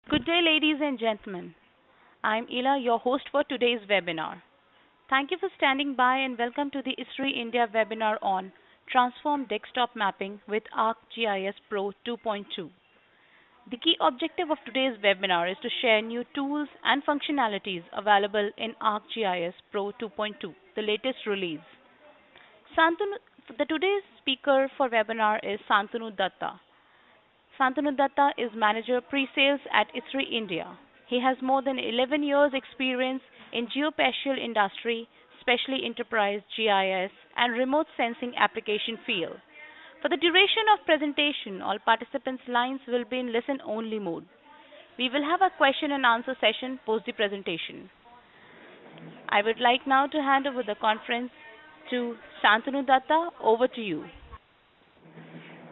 Good day, ladies and gentlemen. I'm Ila, your host for today's webinar. Thank you for standing by and welcome to the Esri India webinar on Transform Desktop Mapping with ArcGIS Pro 2.2. The key objective of today's webinar is to share new tools and functionalities available in ArcGIS Pro 2.2, the latest release. Today's speaker for webinar is Santanu Dutta. Santanu Dutta is Manager Pre-Sales at Esri India. He has more than 11 years experience in geospatial industry, especially enterprise GIS and remote sensing application field. For the duration of presentation, all participants' lines will be in listen-only mode. We will have a question and answer session post the presentation. I would like now to hand over the conference to Santanu Dutta. Over to you.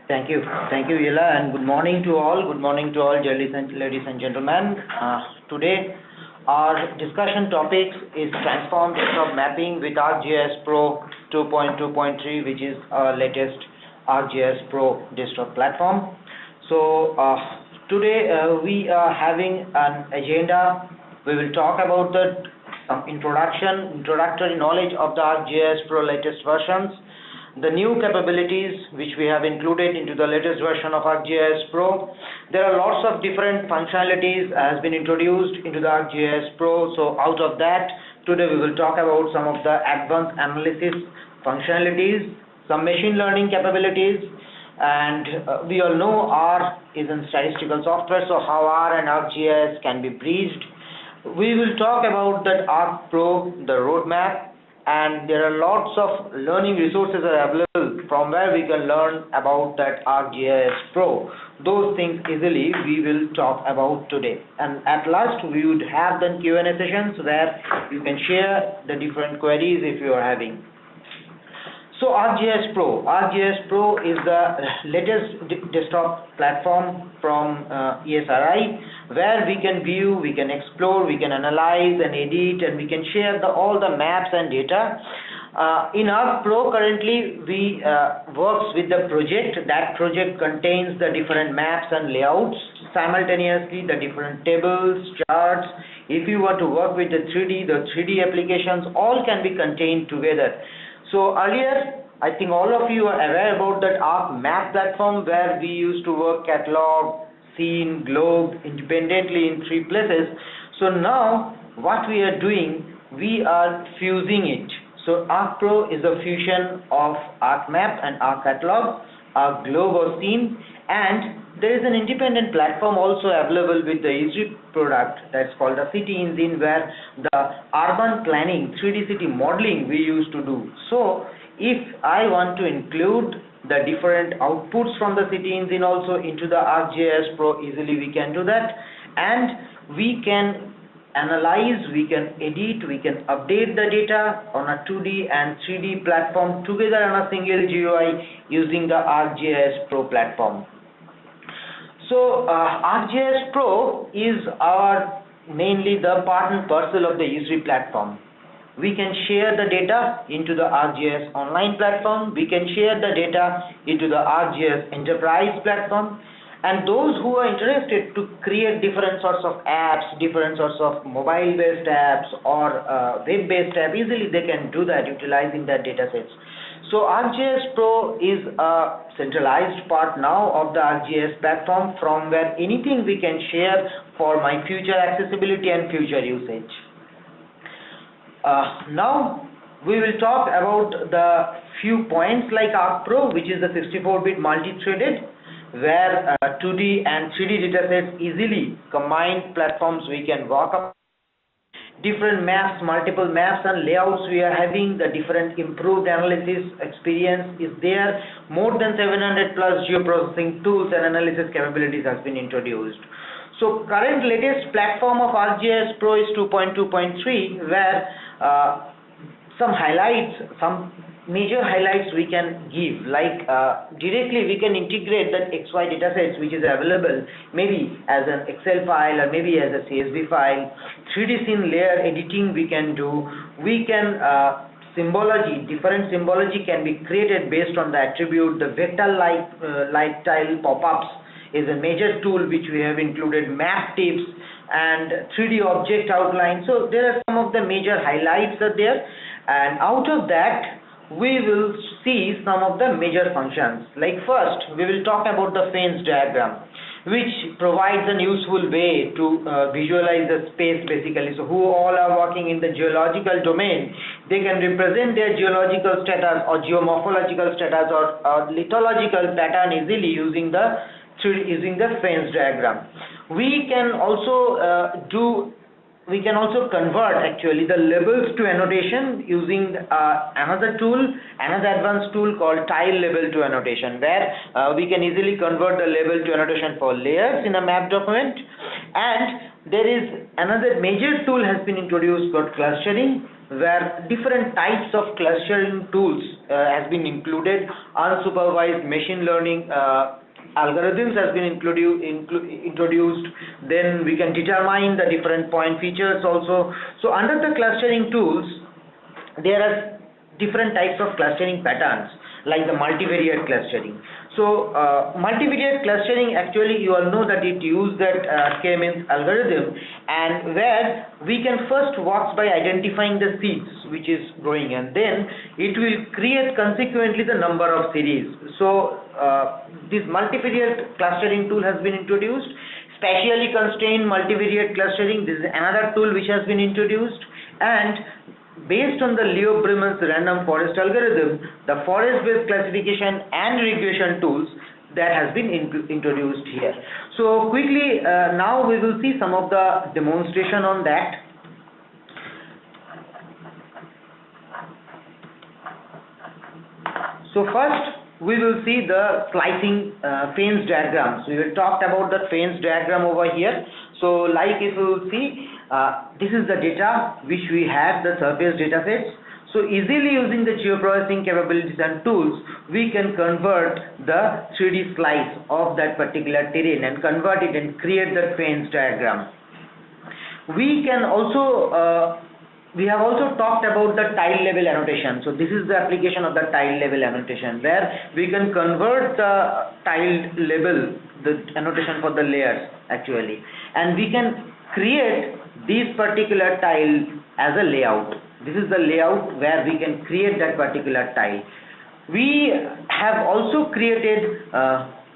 Thank you, Ila, and good morning to all. Good morning to all, ladies and gentlemen. Today, our discussion topic is Transform Desktop Mapping with ArcGIS Pro 2.2.3, which is our latest ArcGIS Pro desktop platform. So today we are having an agenda. We will talk about some introductory knowledge of the ArcGIS Pro latest versions, the new capabilities which we have included into the latest version of ArcGIS Pro. There are lots of different functionalities has been introduced into the ArcGIS Pro. So out of that, today we will talk about some of the advanced analysis functionalities, some machine learning capabilities, and we all know R is in statistical software, so how R and ArcGIS can be bridged. We will talk about that Arc Pro, the roadmap, and there are lots of learning resources available from where we can learn about that ArcGIS Pro. Those things easily we will talk about today. And at last we would have the Q&A sessions where you can share the different queries if you are having. So ArcGIS Pro. ArcGIS Pro is the latest desktop platform from Esri, where we can view, we can explore, we can analyze and edit, and we can share all the maps and data. In Arc Pro currently we works with the project. That project contains the different maps and layouts, simultaneously the different tables, charts. If you want to work with the 3D applications, all can be contained together. So earlier, I think all of you are aware about that Arc Map platform where we used to work catalog, scene, globe independently in 3 places. So now what we are doing, we are fusing it. So Arc Pro is a fusion of Arc Map and Arc Catalog, Arc Globe or Scene, and there is an independent platform also available with the Esri product that's called the City Engine, where the urban planning, 3D city modeling we used to do. So if I want to include the different outputs from the City Engine also into the ArcGIS Pro, easily we can do that, and we can analyze, we can edit, we can update the data on a 2D and 3D platform together on a single GUI using the ArcGIS Pro platform. So ArcGIS Pro is our mainly the part and parcel of the Esri platform. We can share the data into the ArcGIS online platform. We can share the data into the ArcGIS enterprise platform. And those who are interested to create different sorts of apps, different sorts of mobile-based apps or web-based apps, easily they can do that utilizing that data sets. So ArcGIS Pro is a centralized part now of the ArcGIS platform from where anything we can share for my future accessibility and future usage. Now we will talk about the few points like Arc Pro, which is the 64-bit multi-threaded, where 2D and 3D datasets easily combined platforms we can work up. Different maps, multiple maps and layouts we are having, the different improved analysis experience is there. More than 700 plus geoprocessing tools and analysis capabilities has been introduced. So current latest platform of ArcGIS Pro is 2.2.3, where some highlights, some major highlights we can give, like directly we can integrate that XY datasets which is available maybe as an Excel file or maybe as a CSV file. 3D scene layer editing we can do. We can symbology, different symbology can be created based on the attribute, the vector like tile pop-ups is a major tool which we have included map tips and 3D object outline. So there are some of the major highlights are there, and out of that we will see some of the major functions. Like first we will talk about the fence diagram, which provides a useful way to visualize the space basically. So who all are working in the geological domain, they can represent their geological status or geomorphological status or lithological pattern easily using the fence diagram. We can also convert actually the labels to annotation using another advanced tool called tile label to annotation, where we can easily convert the label to annotation for layers in a map document. And there is another major tool has been introduced called clustering, where different types of clustering tools has been included. Unsupervised machine learning algorithms has been introduced. Then we can determine the different point features also. So under the clustering tools, there are different types of clustering patterns, like the multivariate clustering. So multivariate clustering, actually you all know that it uses that K-means algorithm, and where we can first work by identifying the seeds which is growing, and then it will create consequently the number of series. So this multivariate clustering tool has been introduced. Spatially constrained multivariate clustering, this is another tool which has been introduced. And based on the Leo Bremen's random forest algorithm, the forest-based classification and regression tools that has been introduced here. So quickly now we will see some of the demonstration on that. So first we will see the slicing fence diagram. So we talked about the fence diagram over here. So like if you will see, this is the data which we have, the surface data sets. So easily using the geoprocessing capabilities and tools, we can convert the 3D slice of that particular terrain and convert it and create the fence diagram. We can also we have also talked about the tile level annotation. So this is the application of the tile level annotation, where we can convert the tile level, the annotation for the layers actually, and we can create this particular tile as a layout. This is the layout where we can create that particular tile. We have also created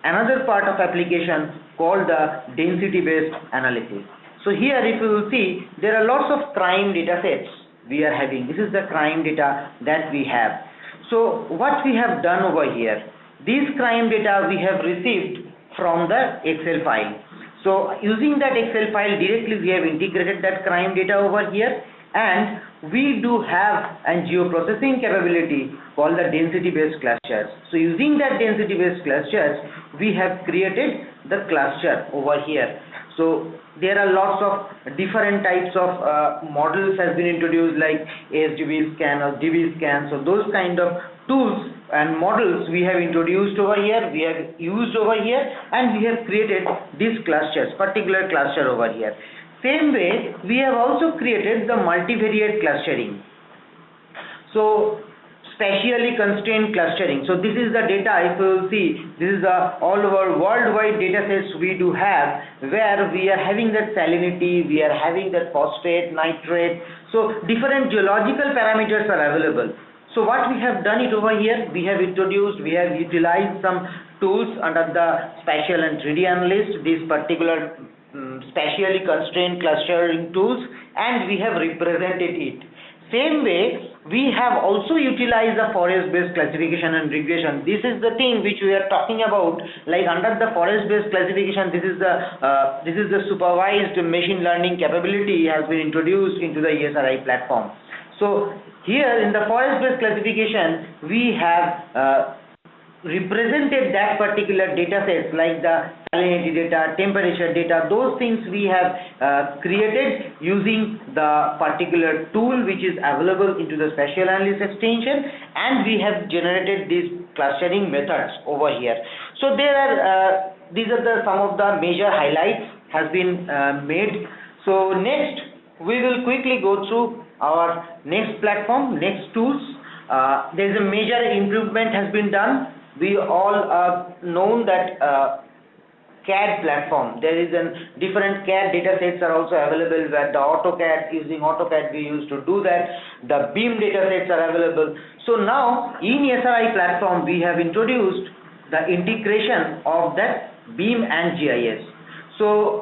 another part of application called the density based analysis. So here if you will see, there are lots of crime data sets we are having. This is the crime data that we have. So what we have done over here, these crime data we have received from the Excel file. So using that Excel file directly, we have integrated that crime data over here, and we do have a geoprocessing capability called the density based clusters. So using that density based clusters, we have created the cluster over here. So there are lots of different types of models has been introduced, like ASDB scan or DB scan. So those kind of tools and models we have introduced over here, we have used over here, and we have created these clusters, particular cluster over here. Same way, we have also created the multivariate clustering. So spatially constrained clustering. So this is the data. If you will see, this is the all over worldwide data sets we do have, where we are having that salinity, we are having that phosphate, nitrate. So different geological parameters are available. So what we have done it over here, we have utilized some tools under the Spatial and 3D analyst, these particular spatially constrained clustering tools, and we have represented it. Same way, we have also utilized the forest-based classification and regression. This is the thing which we are talking about. Like under the forest-based classification, this is the supervised machine learning capability has been introduced into the ESRI platform. So here in the forest-based classification, we have represented that particular data sets, like the salinity data, temperature data, those things we have created using the particular tool which is available into the Spatial Analysis extension, and we have generated these clustering methods over here. So there are these are some of the major highlights has been made. So next we will quickly go through our next platform, next tools. There is a major improvement has been done. We all known that CAD platform. There is different CAD data sets are also available, where the AutoCAD, using AutoCAD we used to do that. The BIM data sets are available. So now in Esri platform we have introduced the integration of that BIM and GIS. So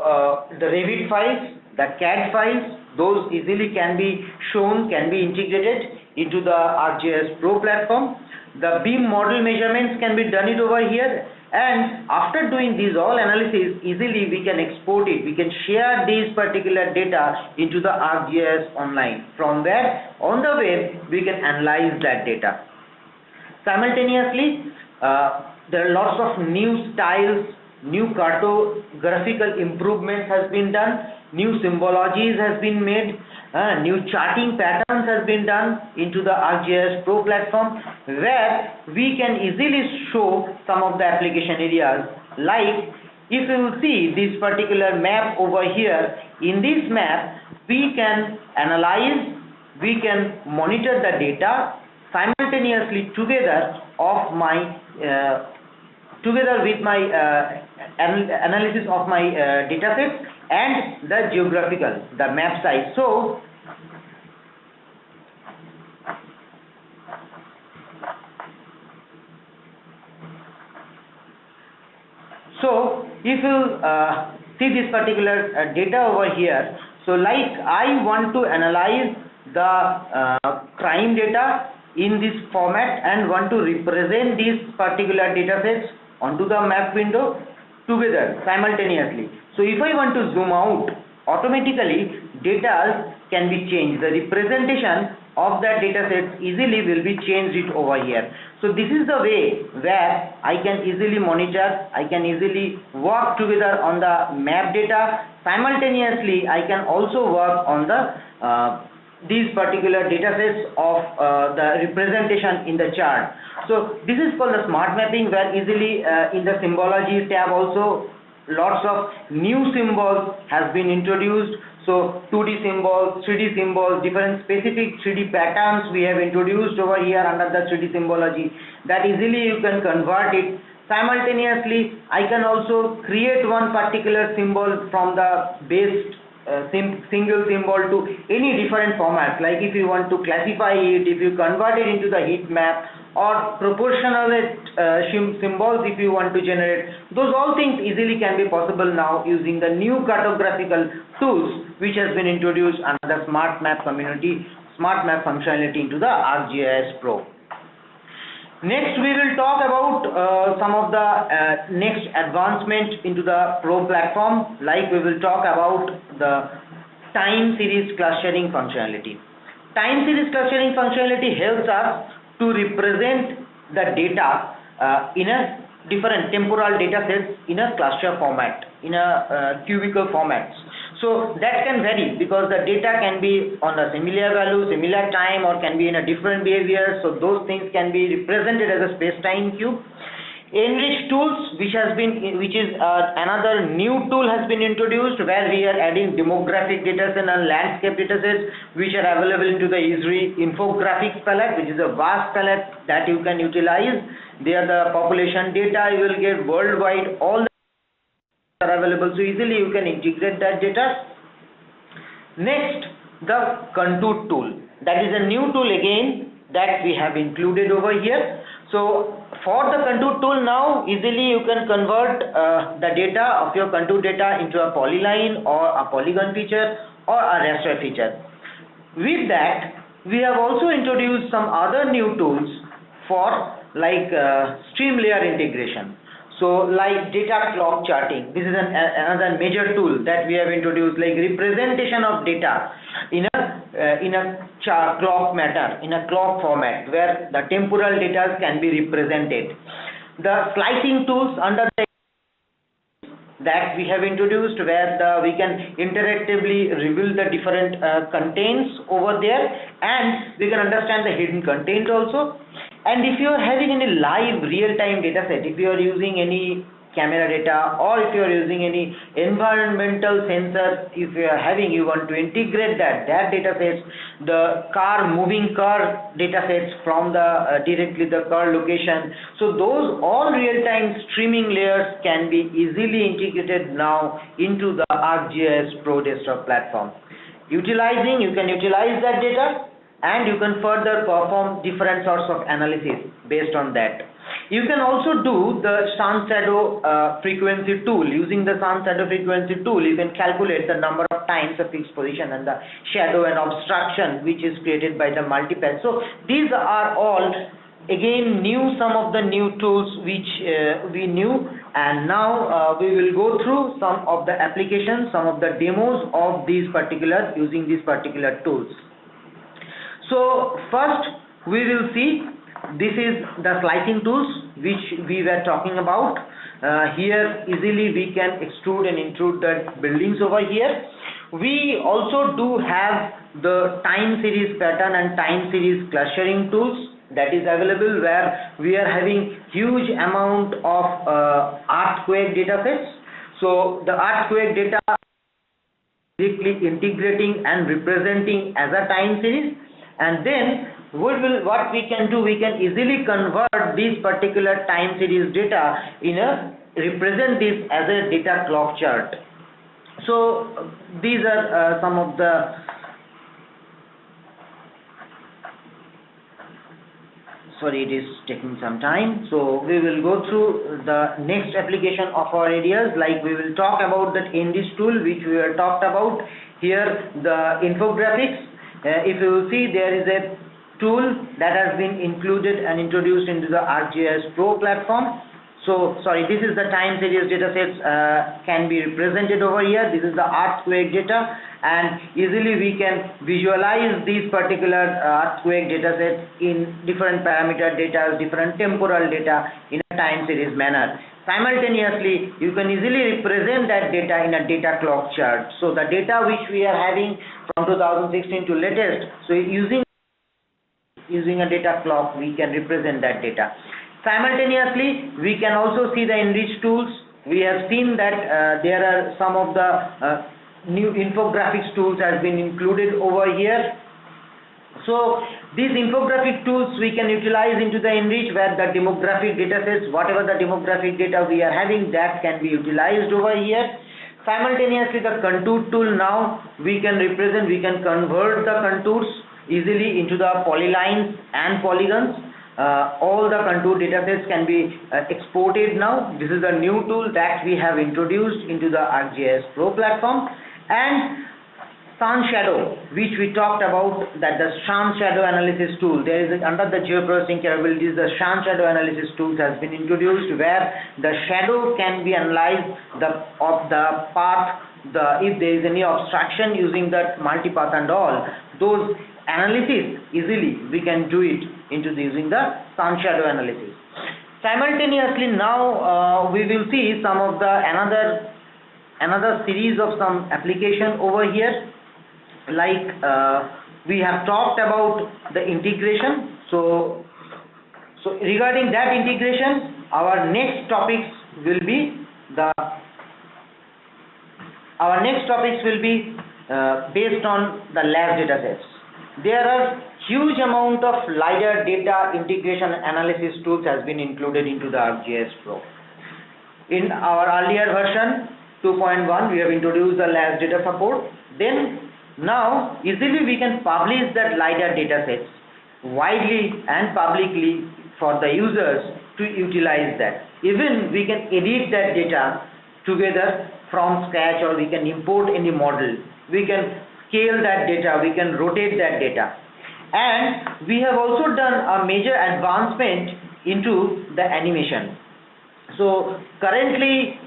the Revit files, the CAD files, those easily can be shown, can be integrated into the ArcGIS Pro platform. The BIM model measurements can be done it over here, and after doing these all analysis, easily we can export it. We can share these particular data into the ArcGIS online. From where on the web we can analyze that data. Simultaneously, there are lots of new styles, new cartographical improvements has been done, new symbologies has been made, new charting patterns has been done into the ArcGIS Pro platform, where we can easily show some of the application areas. Like if you will see this particular map over here, in this map we can analyze, we can monitor the data simultaneously together with my analysis of my data sets and the geographical, the map size. So if you see this particular data over here, so like I want to analyze the crime data in this format and want to represent these particular data sets onto the map window together simultaneously. So if I want to zoom out, automatically data can be changed. The representation of that data set easily will be changed it over here. So this is the way where I can easily monitor, I can easily work together on the map data. Simultaneously I can also work on the these particular data sets of the representation in the chart. So this is called the smart mapping, where easily in the symbology tab also lots of new symbols has been introduced. So 2D symbols, 3D symbols, different specific 3D patterns we have introduced over here under the 3D symbology, that easily you can convert it. Simultaneously I can also create one particular symbol from the base single symbol to any different formats. Like if you want to classify it, if you convert it into the heat map, or proportional symbols if you want to generate, those all things easily can be possible now using the new cartographical tools which has been introduced under the smart map community, smart map functionality into the ArcGIS Pro. Next we will talk about some of the next advancement into the Pro platform. Like we will talk about the time series clustering functionality. Time series clustering functionality helps us to represent the data in a different temporal data sets in a cluster format, in a cubical formats. So that can vary because the data can be on a similar value, similar time, or can be in a different behavior. So those things can be represented as a space-time cube. Enrich tools, which is another new tool has been introduced, where we are adding demographic data sets and landscape data sets which are available into the Esri infographics palette, which is a vast palette that you can utilize. There the population data you will get worldwide, all are available, so easily you can integrate that data. Next, the contour tool, that is a new tool again that we have included over here. So for the contour tool now, easily you can convert the data of your contour data into a polyline or a polygon feature or a raster feature. With that, we have also introduced some other new tools for like stream layer integration. So like data clock charting, this is another major tool that we have introduced, like representation of data in a clock matter, in a clock format, where the temporal data can be represented. The slicing tools under the that we have introduced, where we can interactively reveal the different contents over there, and we can understand the hidden content also. And if you are having any live real-time data set, if you are using any camera data, or if you are using any environmental sensor, if you are having, you want to integrate that data sets, the moving car data sets from the directly the car location. So those all real-time streaming layers can be easily integrated now into the ArcGIS Pro Desktop platform. You can utilize that data, and you can further perform different sorts of analysis based on that. You can also do the sun shadow frequency tool. Using the sun shadow frequency tool, you can calculate the number of times a fixed position and the shadow and obstruction which is created by the multipath. So these are all again some of the new tools which we knew, and now we will go through some of the applications, some of the demos of using these particular tools. So first we will see, this is the slicing tools which we were talking about. Here easily we can extrude and intrude the buildings over here. We also do have the time series pattern and time series clustering tools that is available, where we are having huge amount of earthquake data sets. So the earthquake data directly integrating and representing as a time series, and then what we can do, we can easily convert this particular time series data represent this as a data clock chart. So these are some of the it is taking some time. So we will go through the next application of our areas, like we will talk about that Enrich tool which we have talked about. Here the infographics, if you will see, there is a tool that has been included and introduced into the ArcGIS Pro platform. So this is the time series data sets can be represented over here. This is the earthquake data, and easily we can visualize these particular earthquake data sets in different parameter data, different temporal data in a time series manner. Simultaneously, you can easily represent that data in a data clock chart. So the data which we are having from 2016 to latest, so using a data clock, we can represent that data. Simultaneously, we can also see the Enrich tools. We have seen that there are some of the new infographics tools has been included over here. So these infographic tools we can utilize into the Enrich, where the demographic data sets, whatever the demographic data we are having, that can be utilized over here. Simultaneously, the contour tool, now we can convert the contours easily into the polylines and polygons. All the contour data sets can be exported now. This is the new tool that we have introduced into the ArcGIS Pro platform. And sun shadow, which we talked about, that the sun shadow analysis tool, there is under the geoprocessing capabilities, the sun shadow analysis tools has been introduced, where the shadow can be analyzed of the path, if there is any obstruction using that multipath and all those analysis, easily we can do it using the sun shadow analysis. Simultaneously, now we will see some of the another series of some application over here, like we have talked about the integration. So regarding that integration, our next topics will be based on the LAS data sets. There are huge amount of LiDAR data integration analysis tools has been included into the ArcGIS Pro. In our earlier version 2.1, we have introduced the LAS data support. Then now easily we can publish that LiDAR data sets widely and publicly for the users to utilize that. Even we can edit that data together from scratch, or we can import any model. We can scale that data, we can rotate that data. And we have also done a major advancement into the animation. So currently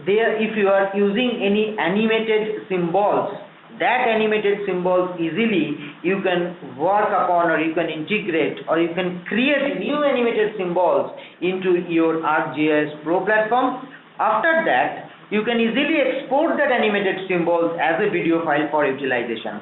if you are using any animated symbols, that animated symbols easily you can work upon, or you can integrate, or you can create new animated symbols into your ArcGIS Pro platform. After that, you can easily export that animated symbols as a video file for utilization.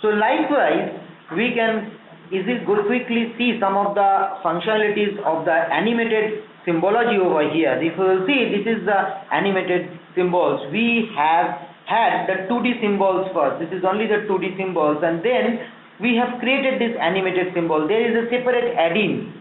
So likewise, we can quickly see some of the functionalities of the animated symbology over here. If you will see, this is the animated symbols. We have had the 2D symbols first. This is only the 2D symbols, and then we have created this animated symbol. There is a separate add-in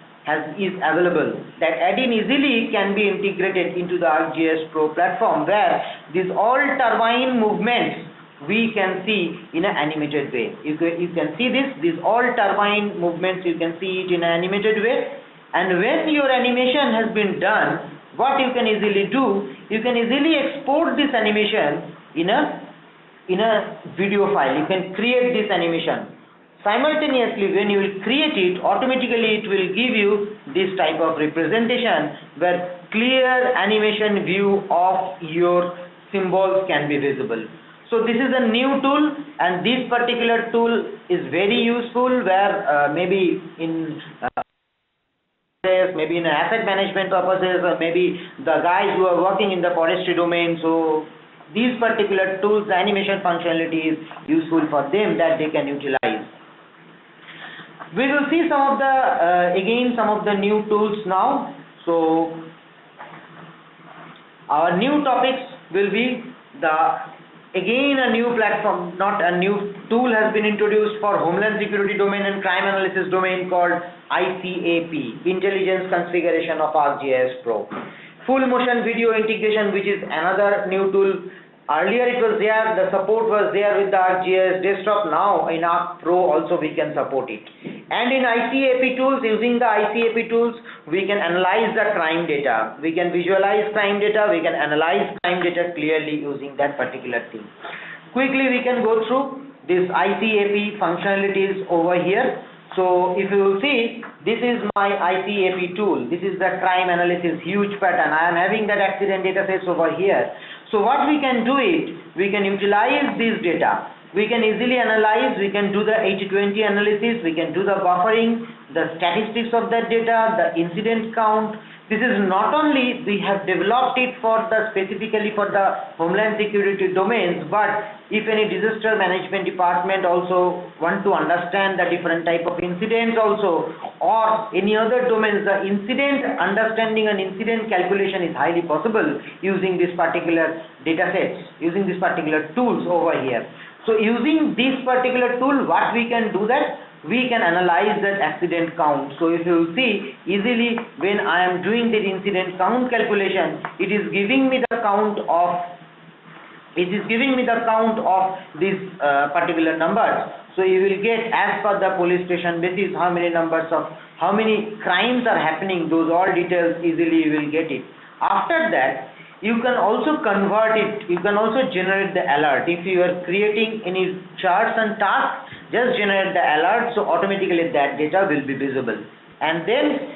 is available. That add-in easily can be integrated into the ArcGIS Pro platform, where these all turbine movements we can see in an animated way. You can see these all turbine movements, you can see it in an animated way. And when your animation has been done, what you can easily do, you can easily export this animation in a video file. You can create this animation. Simultaneously, when you will create it, automatically it will give you this type of representation where clear animation view of your symbols can be visible. So this is a new tool, and this particular tool is very useful where maybe in asset management purposes, or maybe the guys who are working in the forestry domain. So these particular tools, the animation functionality is useful for them that they can utilize. We will see some of the new tools now. So our new topics will be again a new platform, not a new tool has been introduced for Homeland Security domain and crime analysis domain called ICAP, Intelligence Configuration of ArcGIS Pro. Full motion video integration, which is another new tool. Earlier it was there, the support was there with the ArcGIS Desktop. Now in Arc Pro also we can support it. And in ICAP tools, using the ICAP tools, we can analyze the crime data. We can visualize crime data, we can analyze crime data clearly using that particular thing. Quickly we can go through this ICAP functionalities over here. So if you will see, this is my ICAP tool. This is the crime analysis huge pattern. I am having that accident data sets over here. So what we can do it, we can utilize this data. We can easily analyze, we can do the 80-20 analysis, we can do the buffering, the statistics of that data, the incident count. This is not only we have developed it specifically for the Homeland Security domains, but if any disaster management department also want to understand the different type of incidents also, or any other domains, the incident understanding and incident calculation is highly possible using this particular data sets, using this particular tools over here. So using this particular tool, what we can do that, we can analyze that accident count. So if you see easily, when I am doing the incident count calculation, it is giving me the count of this particular numbers. So you will get, as per the police station basis, how many crimes are happening, those all details easily you will get it. After that, you can also convert it, you can also generate the alert. If you are creating any charts and tasks, just generate the alert, so automatically that data will be visible. And then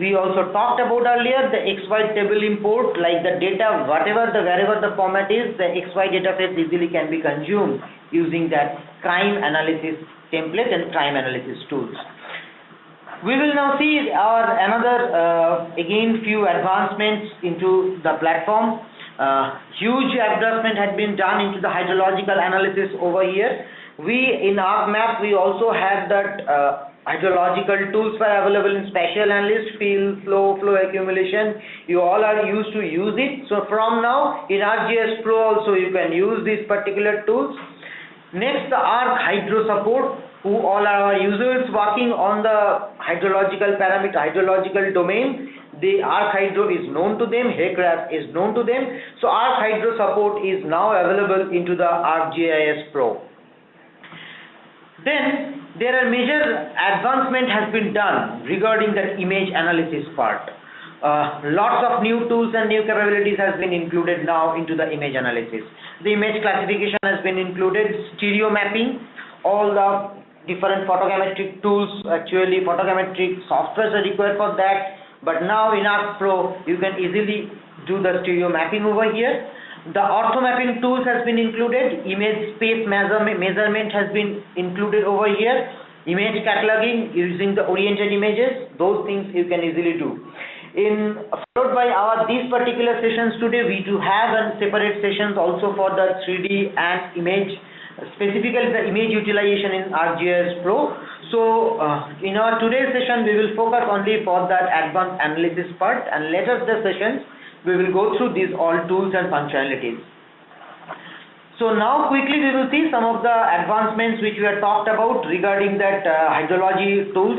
we also talked about earlier the XY table import, like the data, wherever the format is, the XY data sets easily can be consumed using that crime analysis template and crime analysis tools. We will now see again few advancements into the platform. Huge advancement had been done into the hydrological analysis over here. In ArcMap, we also have that hydrological tools were available in Spatial Analyst, field, flow accumulation. You all are used to use it. So from now, in ArcGIS Pro also you can use these particular tools. Next, the ArcHydro support, who all are our users working on the hydrological parameter, hydrological domain. The ArcHydro is known to them, HECRAF is known to them. So ArcHydro support is now available into the ArcGIS Pro. Then there are major advancement has been done regarding that image analysis part. Lots of new tools and new capabilities has been included now into the image analysis. The image classification has been included, stereo mapping, all the different photogrammetric tools, actually photogrammetric softwares are required for that, but now in Arc Pro you can easily do the stereo mapping over here. The ortho mapping tools has been included, image space measurement has been included over here, image cataloging using the oriented images, those things you can easily do. Followed by these particular sessions today, we do have separate sessions also for the 3D and image specifically the image utilization in ArcGIS Pro. So in our today's session we will focus only for that advanced analysis part, and later the sessions we will go through these all tools and functionalities. So now quickly we will see some of the advancements which we have talked about regarding that hydrology tools.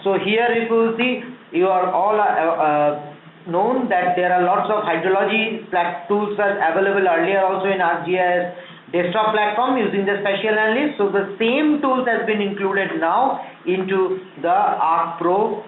So here if you will see, you are all known that there are lots of hydrology tools are available earlier also in ArcGIS Desktop platform using the Spatial analyst. So the same tools has been included now into the Arc Pro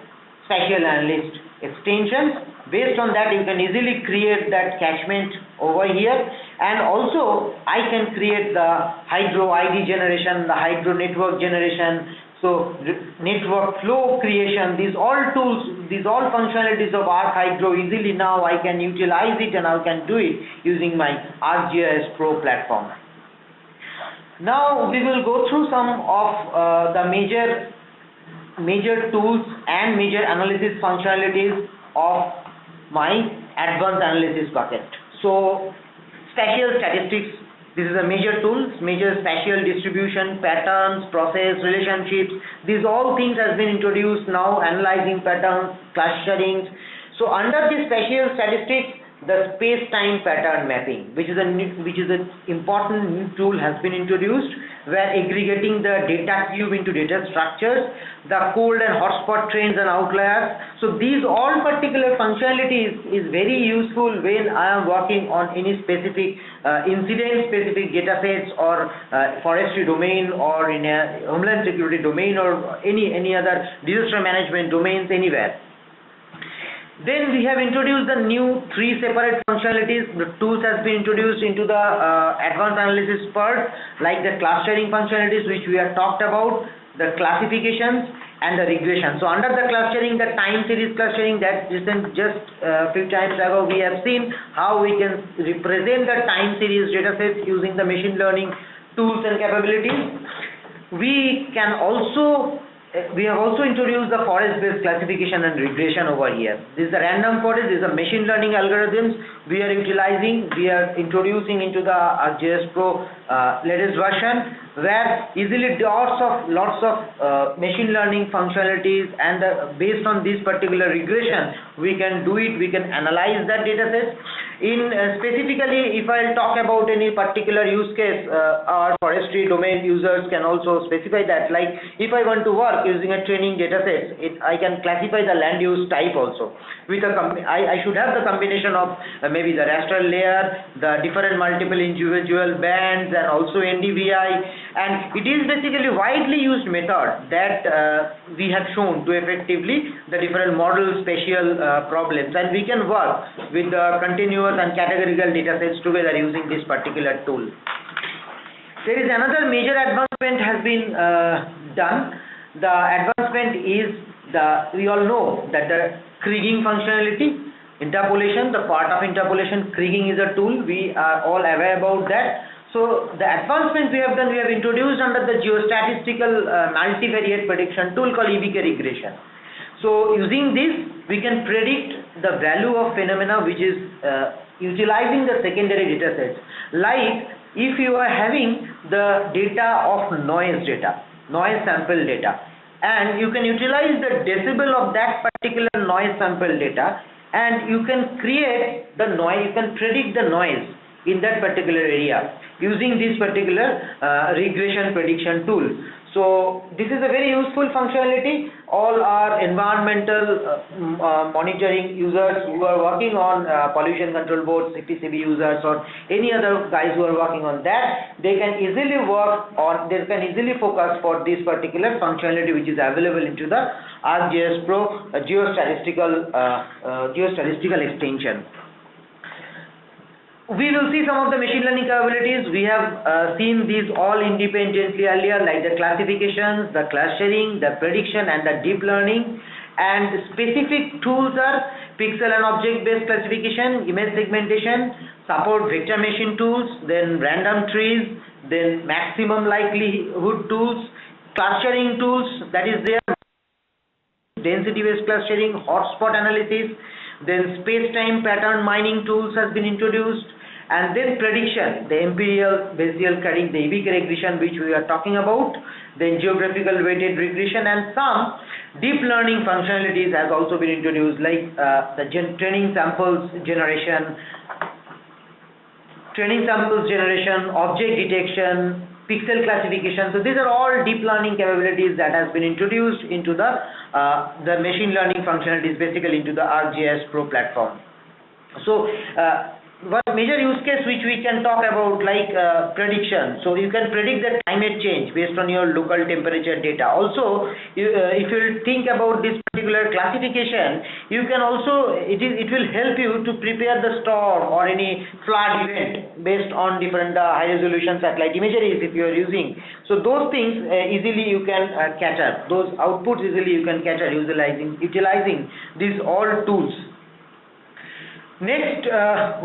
Spatial analyst extensions. Based on that, you can easily create that catchment over here, and also I can create the hydro ID generation, the hydro network generation, so network flow creation. These all tools, these all functionalities of ArcHydro, easily now I can utilize it and I can do it using my ArcGIS Pro platform. Now we will go through some of the major tools and major analysis functionalities of my advanced analysis bucket. So spatial statistics, this is a major tool, major spatial distribution, patterns, process, relationships. These all things has been introduced now, analyzing patterns, clustering. So under this spatial statistics, the space-time pattern mapping, which is an important new tool, has been introduced, where aggregating the data cube into data structures, the cold and hotspot trends and outliers. So these all particular functionalities is very useful when I am working on any specific incident-specific data sets, or forestry domain, or in a homeland security domain, or any other disaster management domains anywhere. Then we have introduced the new 3 separate functionalities. The tools has been introduced into the advanced analysis part, like the clustering functionalities which we have talked about, the classifications and the regression. So under the clustering, the time series clustering, that just a few times ago we have seen how we can represent the time series datasets using the machine learning tools and capabilities. We have also introduced the forest-based classification and regression over here. This is the random forest, this is the machine learning algorithms we are utilizing, we are introducing into the ArcGIS Pro latest version, where easily lots of machine learning functionalities, and based on this particular regression we can do it, we can analyze that data set. Specifically, if I talk about any particular use case, our forestry domain users can also specify that. Like if I want to work using a training data set, I can classify the land use type also. I should have the combination of maybe the raster layer, the different multiple individual bands, and also NDVI. And it is basically widely used method that we have shown to effectively the different model spatial problems, and we can work with the continuous and categorical data sets together using this particular tool. There is another major advancement has been done. The advancement is we all know that the kriging functionality, interpolation, the part of interpolation, kriging is a tool, we are all aware about that. So the advancement we have done, we have introduced under the geostatistical multivariate prediction tool called EBK Regression. So using this we can predict the value of phenomena which is utilizing the secondary data sets. Like if you are having the data of noise sample data, and you can utilize the decibel of that particular noise sample data, and you can create the noise, you can predict the noise in that particular area using this particular regression prediction tool. So this is a very useful functionality. All our environmental monitoring users who are working on pollution control boards, CPCB users, or any other guys who are working on that, they can easily focus for this particular functionality which is available into the ArcGIS Pro geostatistical extension. We will see some of the machine learning capabilities. We have seen these all independently earlier, like the classifications, the clustering, the prediction, and the deep learning. And specific tools are pixel and object based classification, image segmentation, support vector machine tools, then random trees, then maximum likelihood tools, clustering tools, that is there, density based clustering, hotspot analysis, then space-time pattern mining tools has been introduced, and then prediction, the imperial Bayesian cutting, the EBK regression which we are talking about, then geographical weighted regression, and some deep learning functionalities has also been introduced, like the training samples generation, object detection, pixel classification. So these are all deep learning capabilities that has been introduced into the machine learning functionalities, basically into the ArcGIS Pro platform. So one major use case which we can talk about, like prediction. So you can predict the climate change based on your local temperature data. Also, if you think about this particular classification, you can also, it will help you to prepare the storm or any flood event based on different high resolution satellite imageries if you are using. So those things easily you can cater, those outputs easily you can cater utilizing these all tools. Next,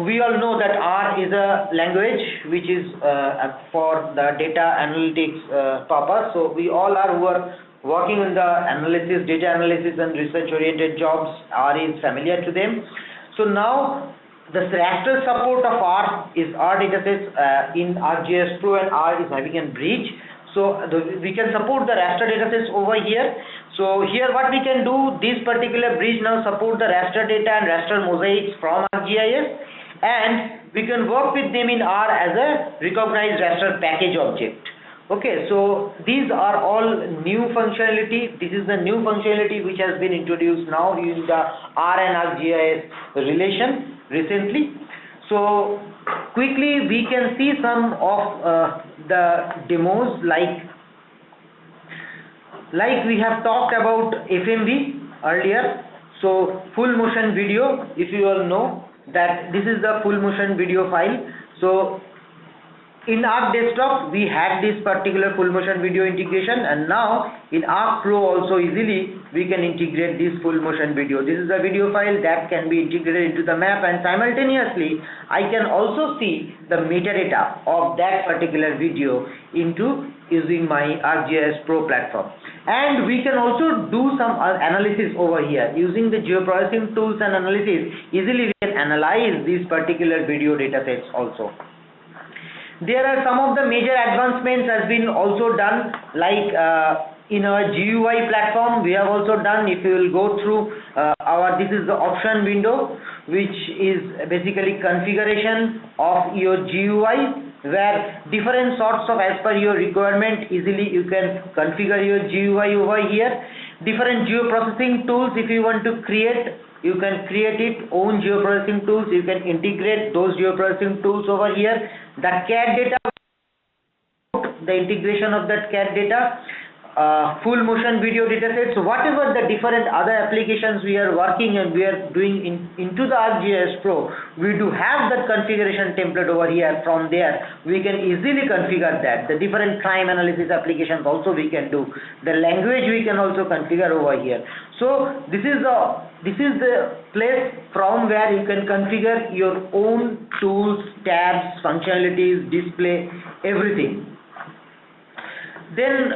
we all know that R is a language which is for the data analytics purpose. So we all are who are working in the analysis, data analysis and research oriented jobs, R is familiar to them. So now the raster support of R is R datasets in ArcGIS Pro, and R is having a bridge. So we can support the raster datasets over here. So here what we can do, this particular bridge now support the raster data and raster mosaics from ArcGIS, and we can work with them in R as a recognized raster package object. Okay, so these are all new functionality. This is the new functionality which has been introduced now in the R and ArcGIS relation recently. So quickly we can see some of the demos, like we have talked about FMV earlier. So full motion video, if you all know that this is the full motion video file. So in Arc Desktop we had this particular full motion video integration, and now in Arc Pro also easily we can integrate this full motion video. This is a video file that can be integrated into the map, and simultaneously I can also see the metadata of that particular video into using my ArcGIS Pro platform. And we can also do some analysis over here using the geoprocessing tools and analysis. Easily we can analyze these particular video datasets also. There are some of the major advancements has been also done, like in our GUI platform we have also done. If you will go through this is the option window, which is basically configuration of your GUI, where different sorts of, as per your requirement, easily you can configure your GUI over here. Different geoprocessing tools, if you want to create, you can create it own geoprocessing tools. You can integrate those geoprocessing tools over here. The CAD data, the integration of that CAD data, full motion video datasets. So whatever the different other applications we are working and we are doing into the ArcGIS Pro, we do have that configuration template over here. From there we can easily configure that. The different crime analysis applications also we can do. The language we can also configure over here. So this is the place from where you can configure your own tools, tabs, functionalities, display, everything. Then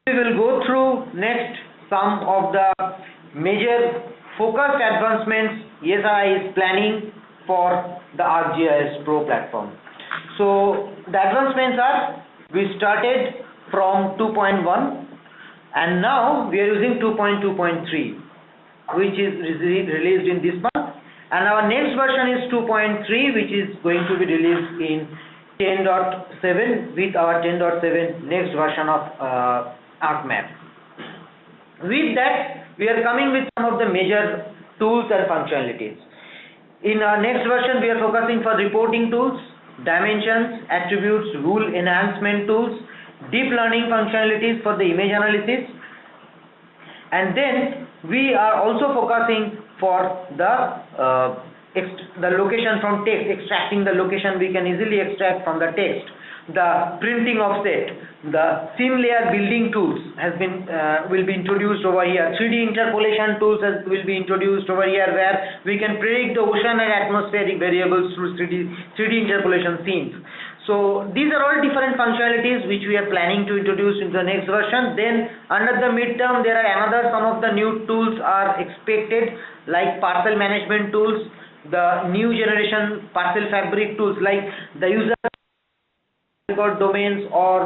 we will go through next some of the major focused advancements ESRI is planning for the ArcGIS Pro platform. So the advancements are, we started from 2.1 and now we are using 2.2.3, which is released in this month, and our next version is 2.3, which is going to be released in 10.7 with our 10.7 next version of ArcMap. With that, we are coming with some of the major tools and functionalities. In our next version, we are focusing for reporting tools, dimensions, attributes, rule enhancement tools, deep learning functionalities for the image analysis, and then we are also focusing for the location from text, extracting the location we can easily extract from the text. The printing offset, the sim layer building tools will be introduced over here. 3D interpolation tools will be introduced over here, where we can predict the ocean and atmospheric variables through 3D interpolation scenes. So these are all different functionalities which we are planning to introduce in the next version. Then under the midterm, there are some of the new tools are expected, like parcel management tools, the new generation parcel fabric tools like the user record domains or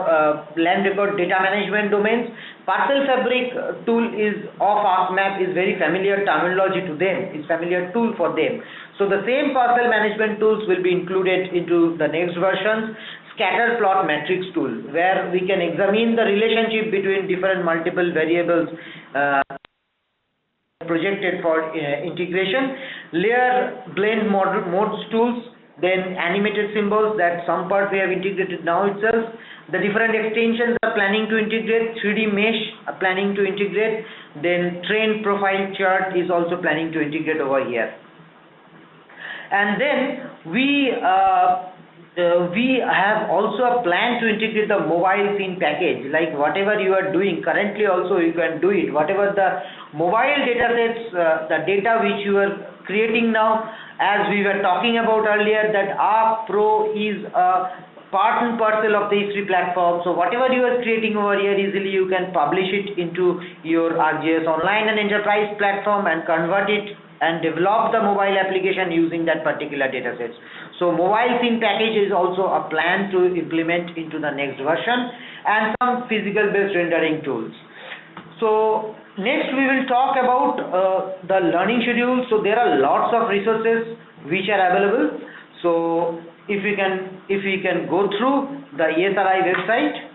land record data management domains. Parcel fabric tool is of ArcMap is very familiar terminology to them, is familiar tool for them. So the same parcel management tools will be included into the next versions. Scatter plot matrix tool, where we can examine the relationship between different multiple variables projected for integration. Layer blend modes tools, then animated symbols, that some part we have integrated now itself. The different extensions are planning to integrate. 3D mesh are planning to integrate. Then trend profile chart is also planning to integrate over here. And then we have also a plan to integrate the mobile scene package, like whatever you are doing currently also you can do it. Whatever the mobile data sets, the data which you are creating now, as we were talking about earlier, that Arc Pro is a part and parcel of the Esri platform. So whatever you are creating over here, easily you can publish it into your ArcGIS Online and Enterprise platform and convert it and develop the mobile application using that particular data sets. So mobile scene package is also a plan to implement into the next version, and some physical based rendering tools. So next we will talk about the learning schedule. So there are lots of resources which are available. So if we can go through the ESRI website,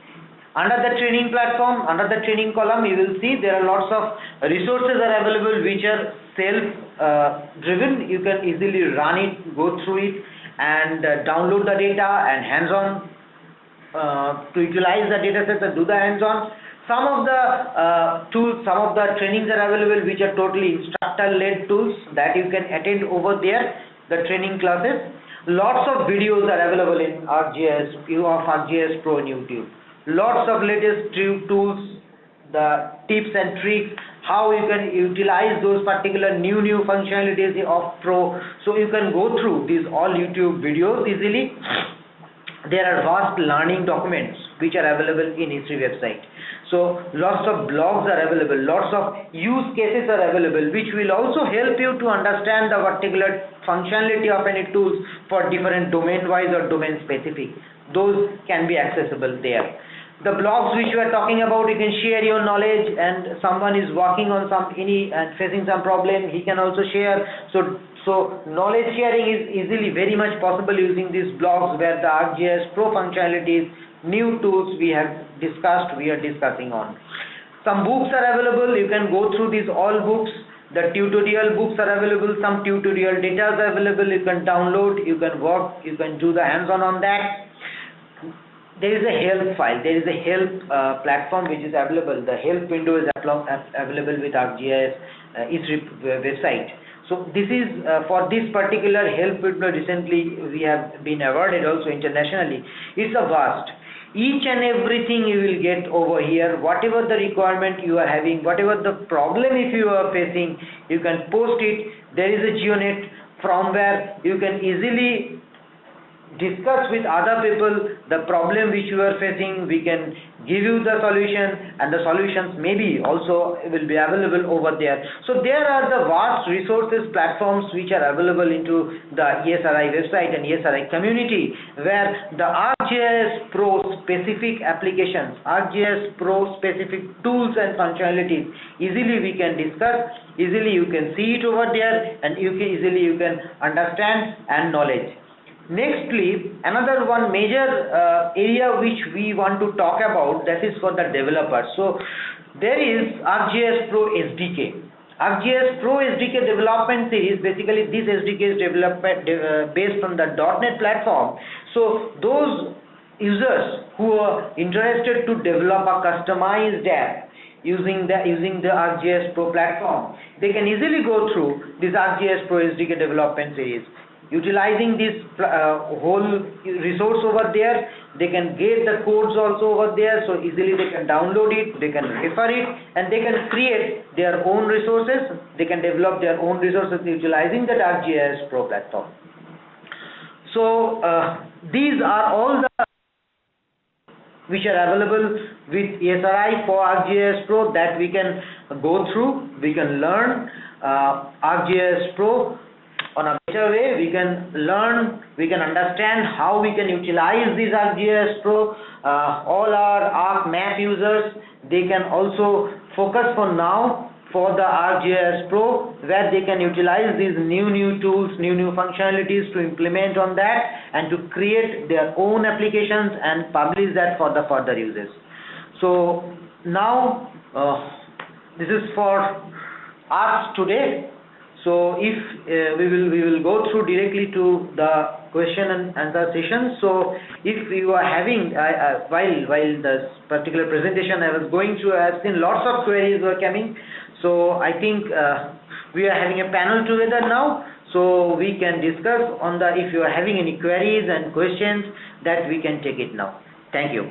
under the training platform, under the training column, you will see there are lots of resources are available which are self-driven. You can easily run it, go through it, and download the data and hands-on to utilize the data sets and do the hands-on. Some of the tools, some of the trainings are available which are totally instructor-led tools that you can attend over there, the training classes. Lots of videos are available in ArcGIS, ArcGIS Pro on YouTube. Lots of latest tools, the tips and tricks, how you can utilize those particular new functionalities of Pro. So you can go through these all YouTube videos easily. There are vast learning documents which are available in Esri website. So lots of blogs are available, lots of use cases are available, which will also help you to understand the particular functionality of any tools for different domain wise or domain specific. Those can be accessible there. The blogs which we are talking about, you can share your knowledge, and someone is working on and facing some problem, he can also share. So knowledge sharing is easily very much possible using these blogs, where the ArcGIS Pro functionalities, new tools we are discussing on. Some books are available. You can go through these all books. The tutorial books are available. Some tutorial data are available. You can download. You can work. You can do the hands-on on that. There is a help file. There is a help platform which is available. The help window is available with ArcGIS Esri website. So this is for this particular help window. Recently we have been awarded also internationally. It's a vast. Each and everything you will get over here. Whatever the requirement you are having, whatever the problem if you are facing, you can post it. There is a GeoNet from where you can easily discuss with other people the problem which you are facing. We can give you the solution, and the solutions maybe also will be available over there. So there are the vast resources platforms which are available into the ESRI website and ESRI community, where the ArcGIS Pro specific applications, ArcGIS Pro specific tools and functionalities easily we can discuss. Easily you can see it over there, and easily you can understand and knowledge. Nextly, another one major area which we want to talk about, that is for the developers. So there is ArcGIS Pro SDK. ArcGIS Pro SDK development series, basically this SDK is developed based on the .NET platform. So those users who are interested to develop a customized app using the ArcGIS Pro platform, they can easily go through this ArcGIS Pro SDK development series. Utilizing this whole resource over there, they can get the codes also over there, so easily they can download it, they can refer it, and they can create their own resources. They can develop their own resources utilizing the ArcGIS Pro platform. So these are all the which are available with ESRI for ArcGIS Pro that we can go through, we can learn. ArcGIS Pro on a better way, we can learn, we can understand how we can utilize this ArcGIS Pro. All our ArcMap users, they can also focus for now for the ArcGIS Pro, where they can utilize these new tools, new functionalities to implement on that and to create their own applications and publish that for the further uses. So now this is for us today. So if we will go through directly to the question and answer session. So if you are having while this particular presentation I was going through, I have seen lots of queries were coming. So I think we are having a panel together now, so we can discuss on the, if you are having any queries and questions, that we can take it now. Thank you.